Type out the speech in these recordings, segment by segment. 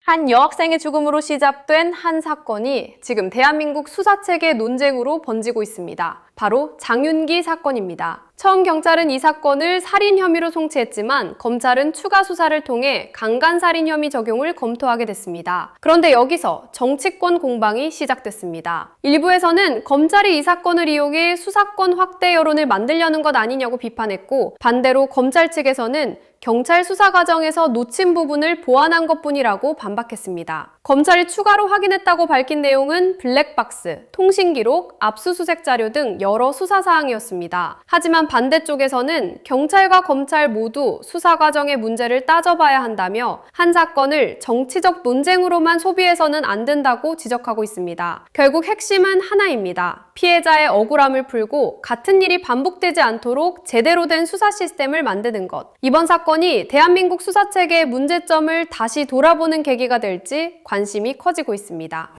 한 여학생의 죽음으로 시작된 한 사건이 지금 대한민국 수사체계 논쟁으로 번지고 있습니다. 바로 장윤기 사건입니다. 처음 경찰은 이 사건을 살인 혐의로 송치했지만 검찰은 추가 수사를 통해 강간살인 혐의 적용을 검토하게 됐습니다. 그런데 여기서 정치권 공방이 시작됐습니다. 일부에서는 검찰이 이 사건을 이용해 수사권 확대 여론을 만들려는 것 아니냐고 비판했고, 반대로 검찰 측에서는 경찰 수사 과정에서 놓친 부분을 보완한 것뿐이라고 반박했습니다. 검찰이 추가로 확인했다고 밝힌 내용은 블랙박스, 통신기록, 압수수색 자료 등 여러 수사 사항이었습니다. 하지만 반대쪽에서는 경찰과 검찰 모두 수사 과정의 문제를 따져봐야 한다며 한 사건을 정치적 논쟁으로만 소비해서는 안 된다고 지적하고 있습니다. 결국 핵심은 하나입니다. 피해자의 억울함을 풀고 같은 일이 반복되지 않도록 제대로 된 수사 시스템을 만드는 것. 이번 사건이 대한민국 수사체계의 문제점을 다시 돌아보는 계기가 될지 관심이 커지고 있습니다.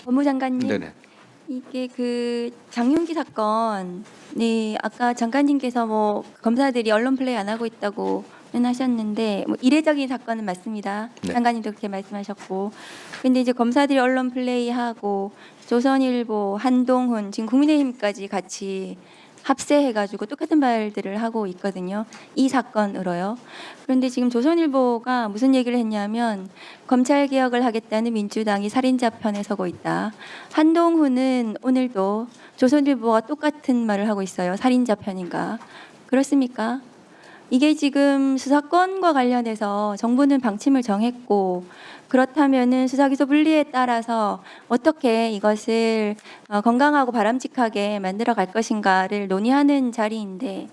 법무장관님, 네네. 이게 그 장윤기 사건, 네, 아까 장관님께서 검사들이 언론 플레이 안 하고 있다고 하셨는데 이례적인 사건은 맞습니다. 네. 장관님도 그렇게 말씀하셨고, 근데 이제 검사들이 언론 플레이하고 조선일보, 한동훈, 지금 국민의힘까지 같이 합세해가지고 똑같은 말들을 하고 있거든요. 이 사건으로요. 그런데 지금 조선일보가 무슨 얘기를 했냐면 검찰개혁을 하겠다는 민주당이 살인자 편에 서고 있다. 한동훈은 오늘도 조선일보와 똑같은 말을 하고 있어요. 살인자 편인가. 그렇습니까? 이게 지금 수사권과 관련해서 정부는 방침을 정했고, 그렇다면은 수사기소 분리에 따라서 어떻게 이것을 건강하고 바람직하게 만들어 갈 것인가를 논의하는 자리인데,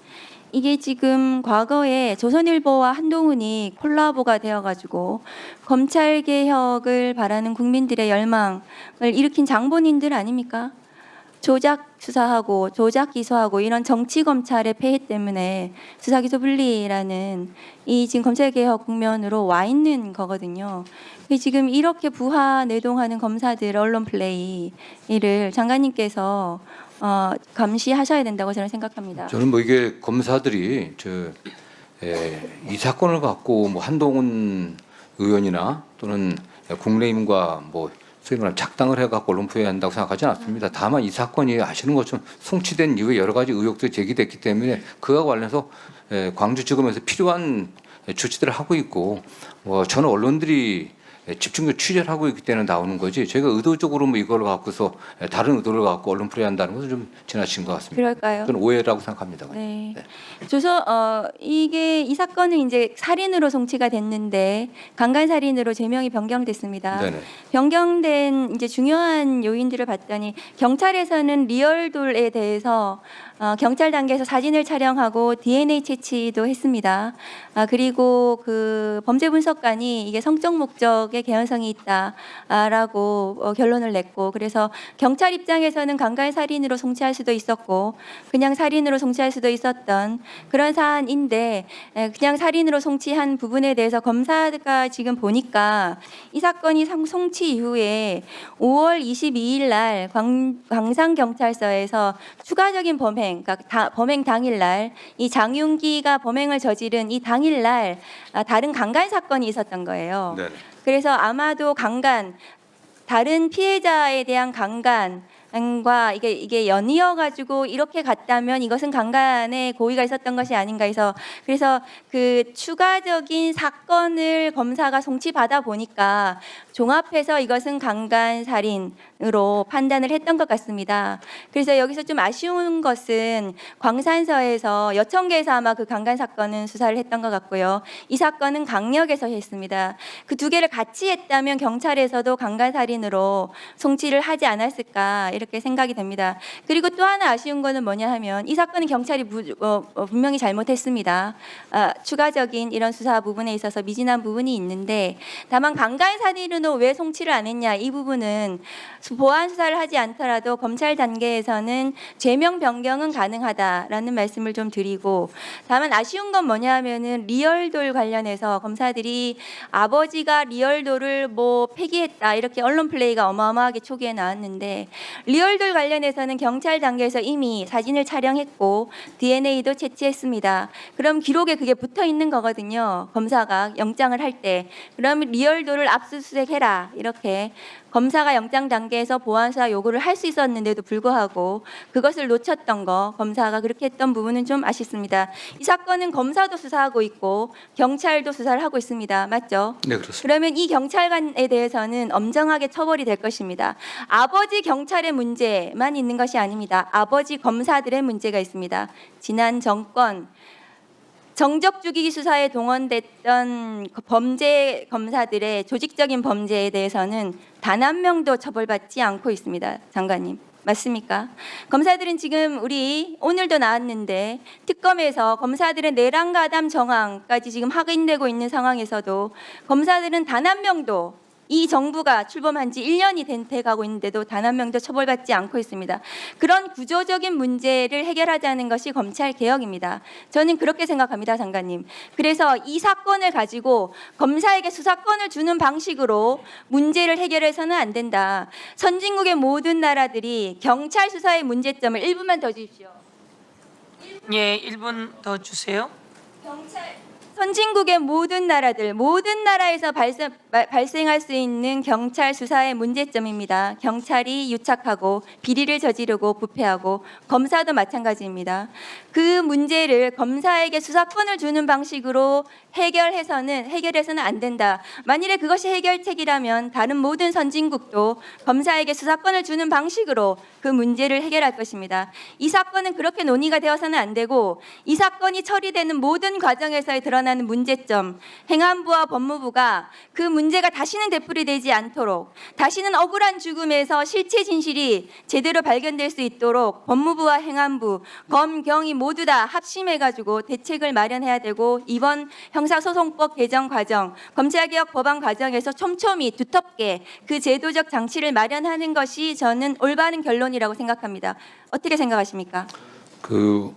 이게 지금 과거에 조선일보와 한동훈이 콜라보가 되어가지고 검찰 개혁을 바라는 국민들의 열망을 일으킨 장본인들 아닙니까? 조작 수사하고 조작 기소하고 이런 정치 검찰의 폐해 때문에 수사기소 분리라는 이 지금 검찰개혁 국면으로 와 있는 거거든요. 지금 이렇게 부하 내동하는 검사들 언론 플레이를 장관님께서 감시하셔야 된다고 저는 생각합니다. 저는 이게 검사들이 이 사건을 갖고 한동훈 의원이나 또는 국민의힘과 소위 말하면 작당을 해갖고 언론 부여한다고 생각하지는 않습니다. 다만 이 사건이 아시는 것처럼 송치된 이후에 여러 가지 의혹들이 제기됐기 때문에 그와 관련해서 광주지검에서 필요한 조치들을 하고 있고, 저는 언론들이 집중적으로 취재를 하고 있기 때문에 나오는 거지, 저희가 의도적으로 이걸 갖고서 다른 의도를 갖고 언론 플레이한다는 것은 좀 지나친 것 같습니다. 그럴까요? 저는 오해라고 생각합니다. 네. 네. 이 사건은 이제 살인으로 송치가 됐는데 강간살인으로 제명이 변경됐습니다. 네네. 변경된 이제 중요한 요인들을 봤더니 경찰에서는 리얼돌에 대해서 경찰 단계에서 사진을 촬영하고 DNA 채취도 했습니다. 그리고 그 범죄 분석관이 이게 성적 목적의 개연성이 있다라고 결론을 냈고, 그래서 경찰 입장에서는 강간 살인으로 송치할 수도 있었고 그냥 살인으로 송치할 수도 있었던 그런 사안인데, 그냥 살인으로 송치한 부분에 대해서 검사가 지금 보니까 이 사건이 송치 이후에 5월 22일 날 광산경찰서에서 추가적인 범행, 그러니까 범행 당일날 이 장윤기가 범행을 저지른 이 당일날 다른 강간 사건이 있었던 거예요. 네네. 그래서 아마도 다른 피해자에 대한 강간과 이게 연이어 가지고 이렇게 갔다면 이것은 강간의 고의가 있었던 것이 아닌가 해서, 그래서 그 추가적인 사건을 검사가 송치받아 보니까 종합해서 이것은 강간 살인으로 판단을 했던 것 같습니다. 그래서 여기서 좀 아쉬운 것은 광산서에서 여청계에서 아마 그 강간 사건은 수사를 했던 것 같고요. 이 사건은 강력에서 했습니다. 그 두 개를 같이 했다면 경찰에서도 강간 살인으로 송치를 하지 않았을까 이렇게 생각이 됩니다. 그리고 또 하나 아쉬운 거는 뭐냐 하면 이 사건은 경찰이 분명히 잘못했습니다. 추가적인 이런 수사 부분에 있어서 미진한 부분이 있는데, 다만 강간 살인으로 왜 송치를 안 했냐, 이 부분은 보완 수사를 하지 않더라도 검찰 단계에서는 죄명 변경은 가능하다라는 말씀을 좀 드리고, 다만 아쉬운 건 뭐냐 하면은 리얼돌 관련해서 검사들이 아버지가 리얼돌을 폐기했다 이렇게 언론 플레이가 어마어마하게 초기에 나왔는데, 리얼돌 관련해서는 경찰 단계에서 이미 사진을 촬영했고 DNA도 채취했습니다. 그럼 기록에 그게 붙어 있는 거거든요. 검사가 영장을 할 때. 그럼 리얼돌을 압수수색해라 이렇게 검사가 영장 단계에서 보안수사 요구를 할 수 있었는데도 불구하고 그것을 놓쳤던 거, 검사가 그렇게 했던 부분은 좀 아쉽습니다. 이 사건은 검사도 수사하고 있고 경찰도 수사를 하고 있습니다. 맞죠? 네, 그렇습니다. 그러면 이 경찰관에 대해서는 엄정하게 처벌이 될 것입니다. 아버지 경찰의 문제만 있는 것이 아닙니다. 아버지 검사들의 문제가 있습니다. 지난 정권 정적 죽이기 수사에 동원됐던 범죄 검사들의 조직적인 범죄에 대해서는 단 한 명도 처벌받지 않고 있습니다. 장관님. 맞습니까? 검사들은 지금 우리 오늘도 나왔는데 특검에서 검사들의 내란가담 정황까지 지금 확인되고 있는 상황에서도 검사들은 단 한 명도 이 정부가 출범한 지 1년이 돼가고 있는데도 단 한 명도 처벌받지 않고 있습니다. 그런 구조적인 문제를 해결하자는 것이 검찰 개혁입니다. 저는 그렇게 생각합니다, 장관님. 그래서 이 사건을 가지고 검사에게 수사권을 주는 방식으로 문제를 해결해서는 안 된다. 선진국의 모든 나라들이 경찰 수사의 문제점을 1분만 더 주십시오. 예, 1분 더 주세요. 선진국의 모든 나라들, 모든 나라에서 발생할 수 있는 경찰 수사의 문제점입니다. 경찰이 유착하고 비리를 저지르고 부패하고 검사도 마찬가지입니다. 그 문제를 검사에게 수사권을 주는 방식으로 해결해서는 안 된다. 만일에 그것이 해결책이라면 다른 모든 선진국도 검사에게 수사권을 주는 방식으로 그 문제를 해결할 것입니다. 이 사건은 그렇게 논의가 되어서는 안 되고 이 사건이 처리되는 모든 과정에서 드러나는 문제점, 행안부와 법무부가 그 문제가 다시는 되풀이되지 않도록 다시는 억울한 죽음에서 실체 진실이 제대로 발견될 수 있도록 법무부와 행안부, 검, 경이 모두 다 합심해가지고 대책을 마련해야 되고 이번 형사소송법 개정 과정, 검찰개혁 법안 과정에서 촘촘히 두텁게 그 제도적 장치를 마련하는 것이 저는 올바른 결론이라고 생각합니다. 어떻게 생각하십니까? 그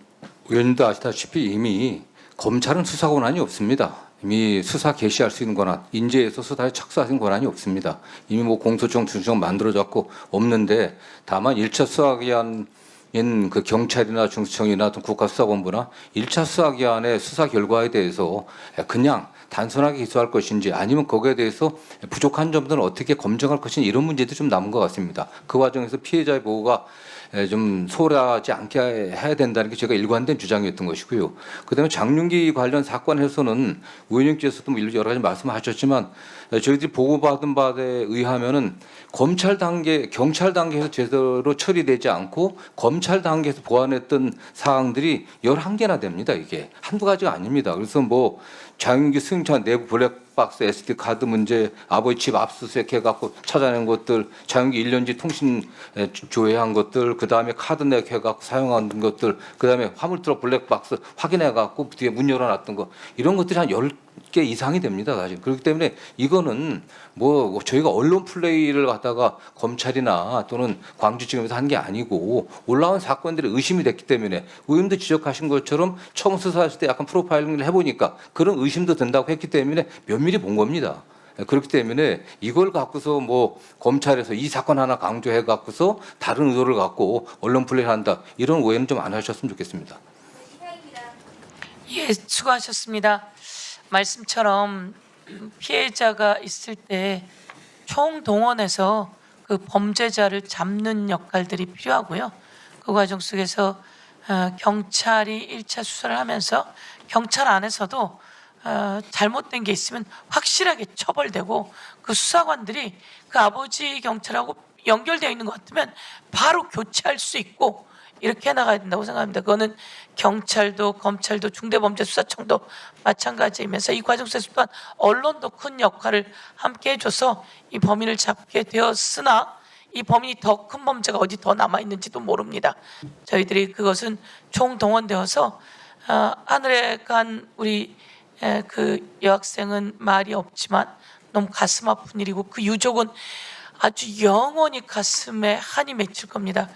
의원님도 아시다시피 이미 검찰은 수사 권한이 없습니다. 이미 수사 개시할 수 있는 권한, 인재에서 수사에 착수할 수 있는 권한이 없습니다. 이미 뭐 공소청, 중수청 만들어졌고 없는데 다만 1차 수사기한 그 경찰이나 중수청이나 어떤 국가수사본부나 1차 수사기관의 수사 결과에 대해서 그냥 단순하게 기소할 것인지 아니면 거기에 대해서 부족한 점들은 어떻게 검증할 것인지 이런 문제도 좀 남은 것 같습니다. 그 과정에서 피해자의 보호가 좀 소홀하지 않게 해야 된다는 게 제가 일관된 주장이었던 것이고요. 그다음에 장윤기 관련 사건에서는 의원님께서도 뭐 여러 가지 말씀하셨지만 저희들이 보고받은 바에 의하면은 검찰 단계, 경찰 단계에서 제대로 처리되지 않고 검찰 단계에서 보완했던 사항들이 11개나 됩니다. 이게 한두 가지가 아닙니다. 그래서 뭐 장윤기 승천 내부 블랙박스 SD 카드 문제, 아버지 집 압수수색 해갖고 찾아낸 것들, 장윤기 1년지 통신 조회한 것들, 그 다음에 카드 넥 해갖고 사용한 것들, 그 다음에 화물트럭 블랙박스 확인해갖고 뒤에 문 열어놨던 거, 이런 것들이 한 10개 이상이 됩니다. 사실. 그렇기 때문에 이거는 뭐 저희가 언론 플레이를 갖다가 검찰이나 또는 광주지검에서 한 게 아니고 올라온 사건들이 의심이 됐기 때문에 의원도 지적하신 것처럼 처음 수사했을 때 약간 프로파일링을 해보니까 그런 의심도 든다고 했기 때문에 면밀히 본 겁니다. 그렇기 때문에 이걸 갖고서 뭐 검찰에서 이 사건 하나 강조해 갖고서 다른 의도를 갖고 언론 플레이를 한다, 이런 오해는 좀 안 하셨으면 좋겠습니다. 예, 수고하셨습니다. 말씀처럼 피해자가 있을 때 총동원해서 그 범죄자를 잡는 역할들이 필요하고요. 그 과정 속에서 경찰이 1차 수사를 하면서 경찰 안에서도 잘못된 게 있으면 확실하게 처벌되고 그 수사관들이 그 아버지 경찰하고 연결되어 있는 것 같으면 바로 교체할 수 있고 이렇게 해나가야 된다고 생각합니다. 그거는 경찰도 검찰도 중대범죄수사청도 마찬가지이면서 이 과정 속에서 또한 언론도 큰 역할을 함께 해줘서 이 범인을 잡게 되었으나 이 범인이 더 큰 범죄가 어디 더 남아있는지도 모릅니다. 저희들이 그것은 총동원되어서 하늘에 간 우리 그 여학생은 말이 없지만 너무 가슴 아픈 일이고 그 유족은 아주 영원히 가슴에 한이 맺힐 겁니다.